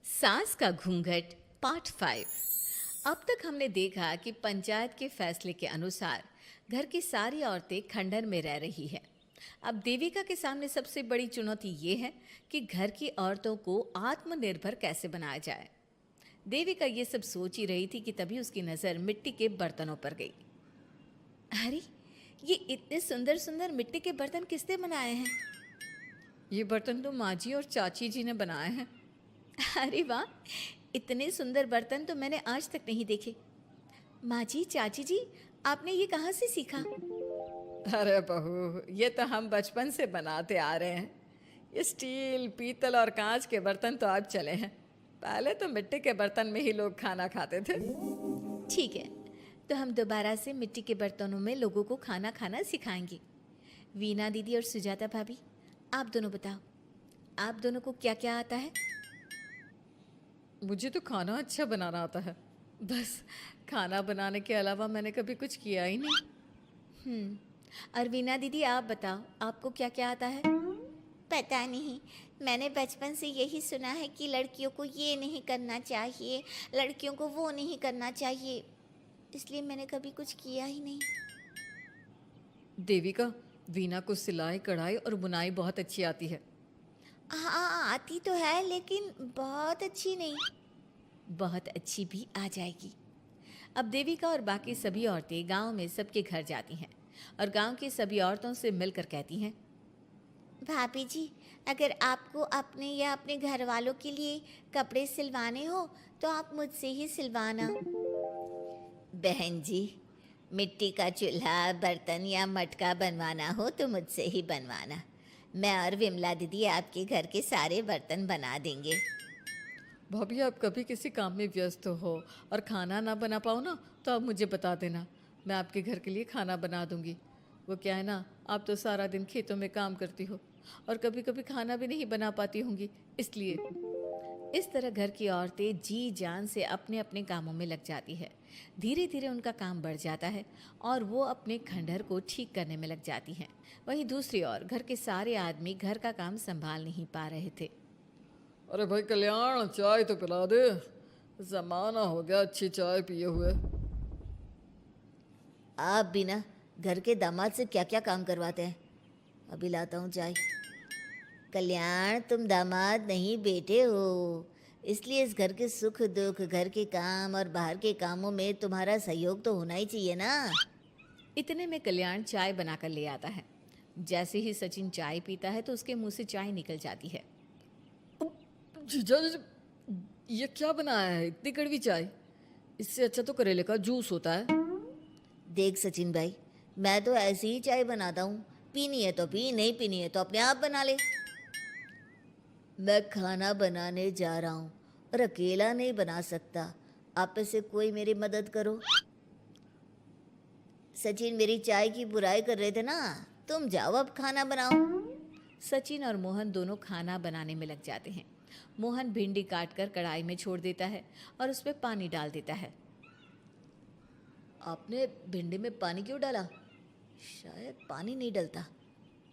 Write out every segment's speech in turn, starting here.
सास का घूंघट पार्ट 5। अब तक हमने देखा कि पंचायत के फैसले के अनुसार घर की सारी औरतें खंडहर में रह रही हैं। अब देविका के सामने सबसे बड़ी चुनौती ये है कि घर की औरतों को आत्मनिर्भर कैसे बनाया जाए। देविका ये सब सोच ही रही थी कि तभी उसकी नज़र मिट्टी के बर्तनों पर गई। अरे, ये इतने सुंदर सुंदर मिट्टी के बर्तन किसने बनाए हैं? ये बर्तन तो माँ जी और चाची जी ने बनाए हैं। अरे वाह, इतने सुंदर बर्तन तो मैंने आज तक नहीं देखे। माँ जी, चाची जी, आपने ये कहाँ से सीखा? अरे बहू, ये तो हम बचपन से बनाते आ रहे हैं। ये स्टील, पीतल और कांच के बर्तन तो अब चले हैं। पहले तो मिट्टी के बर्तन में ही लोग खाना खाते थे। ठीक है, तो हम दोबारा से मिट्टी के बर्तनों में लोगों को खाना खाना सिखाएंगे। वीना दीदी और सुजाता भाभी, आप दोनों बताओ, आप दोनों को क्या क्या आता है? मुझे तो खाना अच्छा बनाना आता है। बस खाना बनाने के अलावा मैंने कभी कुछ किया ही नहीं। और वीना दीदी, आप बताओ, आपको क्या क्या आता है? पता नहीं, मैंने बचपन से यही सुना है कि लड़कियों को ये नहीं करना चाहिए, लड़कियों को वो नहीं करना चाहिए, इसलिए मैंने कभी कुछ किया ही नहीं। देविका, वीना को सिलाई, कढ़ाई और बुनाई बहुत अच्छी आती है। हाँ, आती तो है लेकिन बहुत अच्छी नहीं। बहुत अच्छी भी आ जाएगी। अब देविका और बाकी सभी औरतें गांव में सबके घर जाती हैं और गांव की सभी औरतों से मिलकर कहती हैं, भाभी जी, अगर आपको अपने या अपने घर वालों के लिए कपड़े सिलवाने हो तो आप मुझसे ही सिलवाना। बहन जी, मिट्टी का चूल्हा, बर्तन या मटका बनवाना हो तो मुझसे ही बनवाना। मैं और विमला दीदी आपके घर के सारे बर्तन बना देंगे। भाभी, आप कभी किसी काम में व्यस्त हो और खाना ना बना पाओ ना, तो आप मुझे बता देना, मैं आपके घर के लिए खाना बना दूंगी। वो क्या है ना, आप तो सारा दिन खेतों में काम करती हो और कभी कभी खाना भी नहीं बना पाती होंगी, इसलिए। इस तरह घर की औरतें जी जान से अपने अपने कामों में लग जाती है। धीरे धीरे उनका काम बढ़ जाता है और वो अपने खंडहर को ठीक करने में लग जाती हैं। वहीं दूसरी ओर घर के सारे आदमी घर का काम संभाल नहीं पा रहे थे। अरे भाई कल्याण, चाय तो पिला दे। जमाना हो गया अच्छी चाय पिए हुए। आप भी ना घर के दामाद से क्या क्या काम करवाते हैं। अभी लाता हूँ चाय। कल्याण, तुम दामाद नहीं बेटे हो, इसलिए इस घर के सुख दुख, घर के काम और बाहर के कामों में तुम्हारा सहयोग तो होना ही चाहिए ना। इतने में कल्याण चाय बनाकर ले आता है। जैसे ही सचिन चाय पीता है तो उसके मुंह से चाय निकल जाती है। जीजा जी, ये क्या बनाया है, इतनी कड़वी चाय? इससे अच्छा तो करेले का जूस होता है। देख सचिन भाई, मैं तो ऐसी ही चाय बनाता हूँ, पीनी है तो पी, नहीं पीनी है तो अपने आप बना ले। मैं खाना बनाने जा रहा हूँ और अकेला नहीं बना सकता, आप में से कोई मेरी मदद करो। सचिन मेरी चाय की बुराई कर रहे थे ना, तुम जाओ अब खाना बनाओ। सचिन और मोहन दोनों खाना बनाने में लग जाते हैं। मोहन भिंडी काटकर कढ़ाई में छोड़ देता है और उसमें पानी डाल देता है। आपने भिंडी में पानी क्यों डाला? शायद पानी नहीं डलता,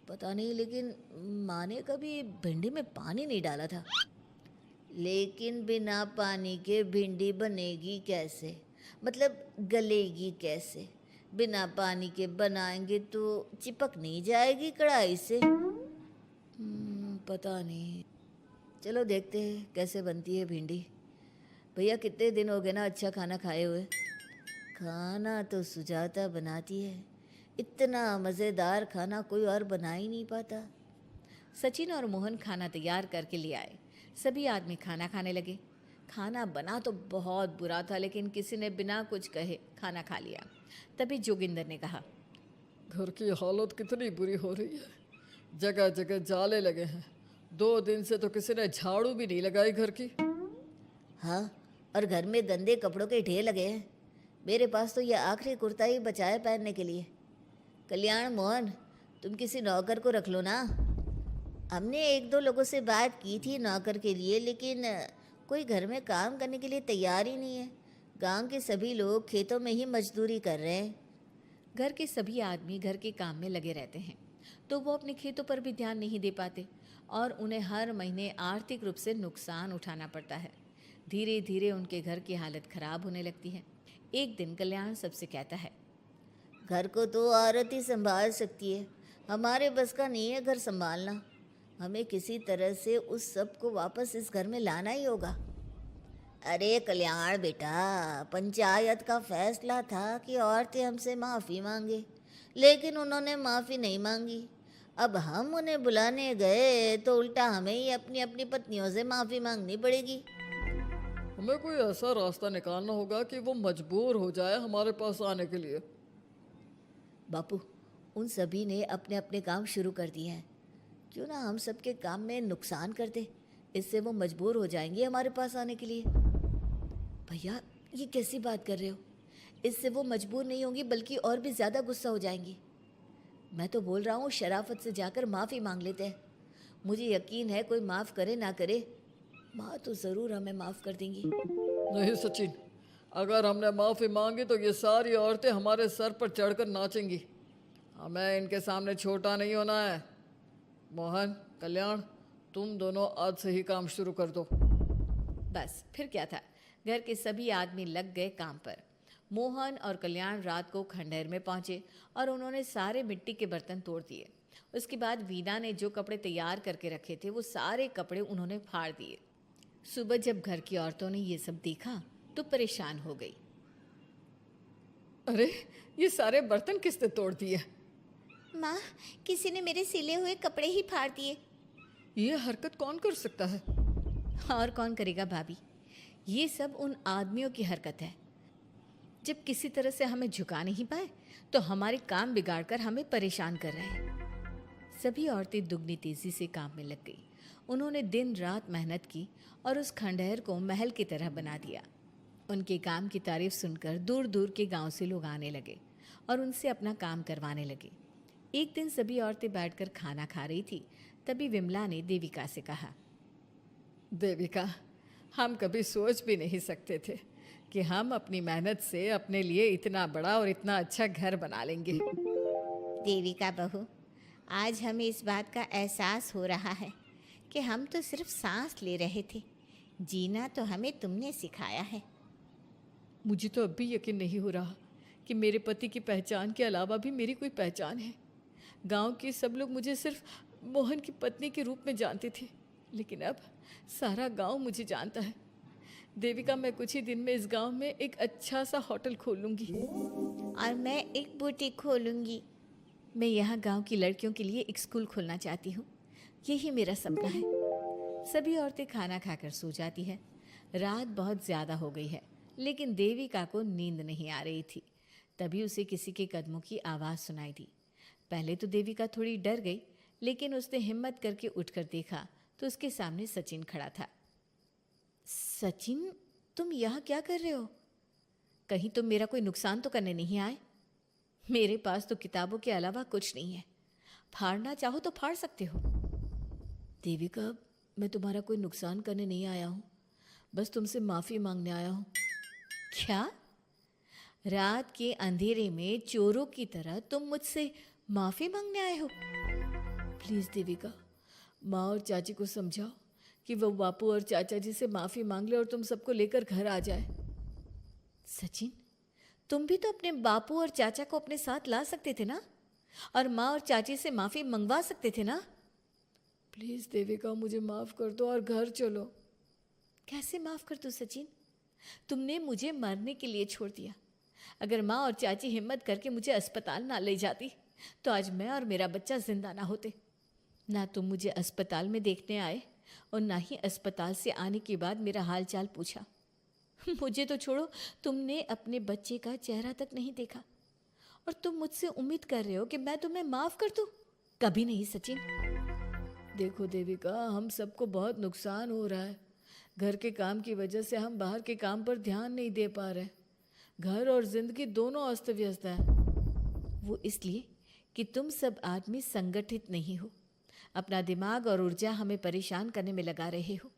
पता नहीं, लेकिन माँ ने कभी भिंडी में पानी नहीं डाला था। लेकिन बिना पानी के भिंडी बनेगी कैसे, मतलब गलेगी कैसे? बिना पानी के बनाएंगे तो चिपक नहीं जाएगी कढ़ाई से? पता नहीं, चलो देखते हैं कैसे बनती है भिंडी। भैया, कितने दिन हो गए ना अच्छा खाना खाए हुए। खाना तो सुजाता बनाती है, इतना मज़ेदार खाना कोई और बना ही नहीं पाता। सचिन और मोहन खाना तैयार करके ले आए। सभी आदमी खाना खाने लगे। खाना बना तो बहुत बुरा था, लेकिन किसी ने बिना कुछ कहे खाना खा लिया। तभी जोगिंदर ने कहा, घर की हालत कितनी बुरी हो रही है, जगह जगह जाले लगे हैं। 2 दिन से तो किसी ने झाड़ू भी नहीं लगाई घर की। हाँ, और घर में गंदे कपड़ों के ढेर लगे हैं। मेरे पास तो ये आखिरी कुर्ता ही बचा है पहनने के लिए। कल्याण, मोहन, तुम किसी नौकर को रख लो ना। हमने एक दो लोगों से बात की थी नौकर के लिए, लेकिन कोई घर में काम करने के लिए तैयार ही नहीं है। गांव के सभी लोग खेतों में ही मजदूरी कर रहे हैं। घर के सभी आदमी घर के काम में लगे रहते हैं, तो वो अपने खेतों पर भी ध्यान नहीं दे पाते और उन्हें हर महीने आर्थिक रूप से नुकसान उठाना पड़ता है। धीरे धीरे उनके घर की हालत खराब होने लगती है। एक दिन कल्याण सबसे कहता है, घर को तो औरत ही संभाल सकती है, हमारे बस का नहीं है घर संभालना। हमें किसी तरह से उस सब को वापस इस घर में लाना ही होगा। अरे कल्याण बेटा, पंचायत का फैसला था कि औरतें हमसे माफ़ी मांगे, लेकिन उन्होंने माफ़ी नहीं मांगी। अब हम उन्हें बुलाने गए तो उल्टा हमें ही अपनी अपनी पत्नियों से माफ़ी मांगनी पड़ेगी। हमें कोई ऐसा रास्ता निकालना होगा कि वो मजबूर हो जाए हमारे पास आने के लिए। बापू, उन सभी ने अपने अपने काम शुरू कर दिए हैं, क्यों ना हम सबके काम में नुकसान कर दे, इससे वो मजबूर हो जाएंगे हमारे पास आने के लिए। भैया, ये कैसी बात कर रहे हो? इससे वो मजबूर नहीं होंगी बल्कि और भी ज़्यादा गुस्सा हो जाएंगी। मैं तो बोल रहा हूँ शराफत से जाकर माफ़ी मांग लेते हैं। मुझे यकीन है कोई माफ़ करे ना करे, माँ तो ज़रूर हमें माफ़ कर देंगी। नहीं सचिन, अगर हमने माफ़ी मांगी तो ये सारी औरतें हमारे सर पर चढ़कर नाचेंगी। हमें इनके सामने छोटा नहीं होना है। मोहन, कल्याण, तुम दोनों आज से ही काम शुरू कर दो। बस फिर क्या था, घर के सभी आदमी लग गए काम पर। मोहन और कल्याण रात को खंडहर में पहुंचे और उन्होंने सारे मिट्टी के बर्तन तोड़ दिए। उसके बाद वीना ने जो कपड़े तैयार करके रखे थे वो सारे कपड़े उन्होंने फाड़ दिए। सुबह जब घर की औरतों ने ये सब देखा तो परेशान हो गई। अरे, ये सारे बर्तन किसने तोड़ दिए? माँ, किसी ने मेरे सिले हुए कपड़े ही फाड़ दिए। ये हरकत कौन कर सकता है? और कौन करेगा भाभी, ये सब उन आदमियों की हरकत है। जब किसी तरह से हमें झुका नहीं पाए तो हमारे काम बिगाड़कर हमें परेशान कर रहे हैं। सभी औरतें दुगनी तेजी से काम में लग गई। उन्होंने दिन रात मेहनत की और उस खंडहर को महल की तरह बना दिया। उनके काम की तारीफ सुनकर दूर दूर के गांव से लोग आने लगे और उनसे अपना काम करवाने लगे। एक दिन सभी औरतें बैठकर खाना खा रही थी, तभी विमला ने देविका से कहा, देविका, हम कभी सोच भी नहीं सकते थे कि हम अपनी मेहनत से अपने लिए इतना बड़ा और इतना अच्छा घर बना लेंगे। देविका बहू, आज हमें इस बात का एहसास हो रहा है कि हम तो सिर्फ सांस ले रहे थे, जीना तो हमें तुमने सिखाया है। मुझे तो अब भी यकीन नहीं हो रहा कि मेरे पति की पहचान के अलावा भी मेरी कोई पहचान है। गांव के सब लोग मुझे सिर्फ मोहन की पत्नी के रूप में जानते थे, लेकिन अब सारा गांव मुझे जानता है। देविका, मैं कुछ ही दिन में इस गांव में एक अच्छा सा होटल खोल लूँगी। और मैं एक बुटीक खोलूँगी। मैं यहाँ गांव की लड़कियों के लिए एक स्कूल खोलना चाहती हूँ, यही मेरा सपना है। सभी औरतें खाना खाकर सो जाती है। रात बहुत ज़्यादा हो गई है, लेकिन देविका को नींद नहीं आ रही थी। तभी उसे किसी के कदमों की आवाज़ सुनाई दी। पहले तो देविका थोड़ी डर गई, लेकिन उसने हिम्मत करके उठकर देखा तो उसके सामने सचिन खड़ा था। सचिन, तुम यहाँ क्या कर रहे हो? कहीं तुम मेरा कोई नुकसान तो करने नहीं आए? मेरे पास तो किताबों के अलावा कुछ नहीं है, फाड़ना चाहो तो फाड़ सकते हो। देविका, मैं तुम्हारा कोई नुकसान करने नहीं आया हूँ, बस तुमसे माफ़ी मांगने आया हूँ। क्या? रात के अंधेरे में चोरों की तरह तुम मुझसे माफ़ी मांगने आए हो? प्लीज़ देविका, माँ और चाची को समझाओ कि वो बापू और चाचा जी से माफ़ी मांग ले और तुम सबको लेकर घर आ जाए। सचिन, तुम भी तो अपने बापू और चाचा को अपने साथ ला सकते थे ना, और माँ और चाची से माफ़ी मंगवा सकते थे ना। प्लीज़ देविका, मुझे माफ़ कर दो और घर चलो। कैसे माफ़ कर दूँ सचिन? तुमने मुझे मरने के लिए छोड़ दिया। अगर माँ और चाची हिम्मत करके मुझे अस्पताल ना ले जाती तो आज मैं और मेरा बच्चा जिंदा ना होते। ना तुम मुझे अस्पताल में देखने आए और ना ही अस्पताल से आने के बाद मेरा हाल चाल पूछा। मुझे तो छोड़ो, तुमने अपने बच्चे का चेहरा तक नहीं देखा और तुम मुझसे उम्मीद कर रहे हो कि मैं तुम्हें माफ़ कर दूँ? कभी नहीं सचिन। देखो देविका, हम सबको बहुत नुकसान हो रहा है। घर के काम की वजह से हम बाहर के काम पर ध्यान नहीं दे पा रहे। घर और जिंदगी दोनों अस्त व्यस्त है। वो इसलिए कि तुम सब आदमी संगठित नहीं हो, अपना दिमाग और ऊर्जा हमें परेशान करने में लगा रहे हो।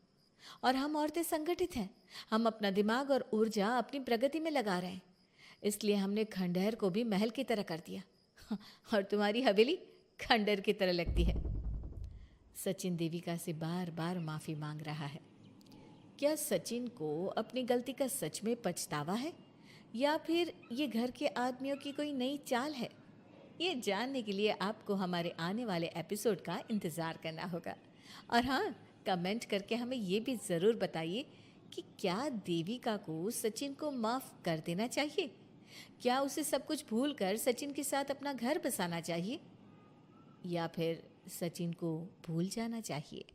और हम औरतें संगठित हैं, हम अपना दिमाग और ऊर्जा अपनी प्रगति में लगा रहे हैं। इसलिए हमने खंडहर को भी महल की तरह कर दिया और तुम्हारी हवेली खंडहर की तरह लगती है। सचिन देविका से बार बार माफ़ी मांग रहा है। क्या सचिन को अपनी गलती का सच में पछतावा है, या फिर ये घर के आदमियों की कोई नई चाल है? ये जानने के लिए आपको हमारे आने वाले एपिसोड का इंतज़ार करना होगा। और हाँ, कमेंट करके हमें ये भी ज़रूर बताइए कि क्या देविका को सचिन को माफ़ कर देना चाहिए? क्या उसे सब कुछ भूलकर सचिन के साथ अपना घर बसाना चाहिए, या फिर सचिन को भूल जाना चाहिए?